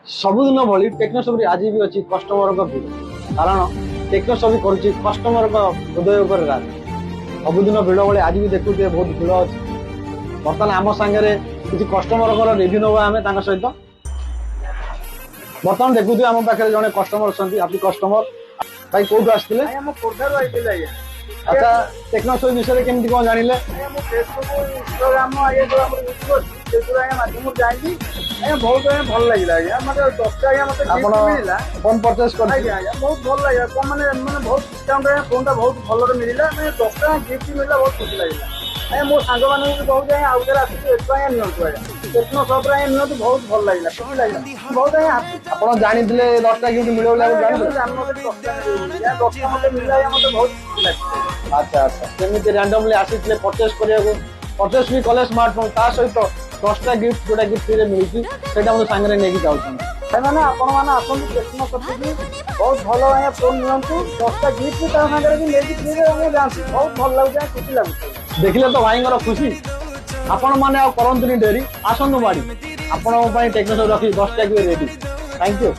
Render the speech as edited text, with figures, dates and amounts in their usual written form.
ସବୁଦିନ ଭଳି ଟେକ୍ନୋସପି ଆଜି ବି ଅଛି କଷ୍ଟମରଙ୍କ ଭିଡ଼। କାରଣ ଟେକ୍ନୋସପି କରୁଛି କଷ୍ଟମରଙ୍କ ହୃଦୟ ଉପରେ ରାଜ। ସବୁଦିନ ଭିଡ଼ ଭଳି ଆଜି ବି ଦେଖୁଥିବେ ବହୁତ ଭିଡ଼ ଅଛି। ବର୍ତ୍ତମାନ ଆମ ସାଙ୍ଗରେ କିଛି କଷ୍ଟମରଙ୍କର ରିଭ୍ୟୁ ନେବା ଆମେ ତାଙ୍କ ସହିତ। ବର୍ତ୍ତମାନ ଦେଖୁଥିବେ ଆମ ପାଖରେ ଜଣେ କଷ୍ଟମର ଅଛନ୍ତି। ଆପଣ କଷ୍ଟମର ଭାଇ କୋଉଠୁ ଆସିଥିଲେ? ଆଚ୍ଛା, ଟେକ୍ନୋସପି ବିଷୟରେ କେମିତି କଣ ଜାଣିଲେ? बहुत भल लगे मतलब 10 टा मत मिला फोन परचेस कर बहुत भल लगे मैंने मैंने बहुत डिस्काउंट फोन टा बहुत भल मिला मैंने 10 टा गिफ्ट मिला बहुत खुशी लगे मो सांग मान बहुत आउ थे टेक्नो सप नियंतु बहुत भल लगे खुशी लगे बहुत आप जानी 10 टा गिफ्ट मिले मत मिला मत बहुत खुशी लगे। अच्छा अच्छा सेमती रैंडमली आसी परचेस करने परचेस भी कले स्मार्टफोन ता सहित 10 टा गिफ्ट जोटा कि फ्री मिलूँ से सागर नहीं जाऊँ मैंने आपण मैंने आसନ୍ତୁ टेक्नो सपी बहुत भल आज्ञा फोन नियंतु 10 टा गिफ्ट सागर भी लेकिन फ्री जाती बहुत भल लगे खुशी लगे देखिले तो भाई खुशी आपण मैंने करंतुनी डेरी आसतु बाड़ी आपण टेक्नो रखी 10 टा रेडी थैंक यू।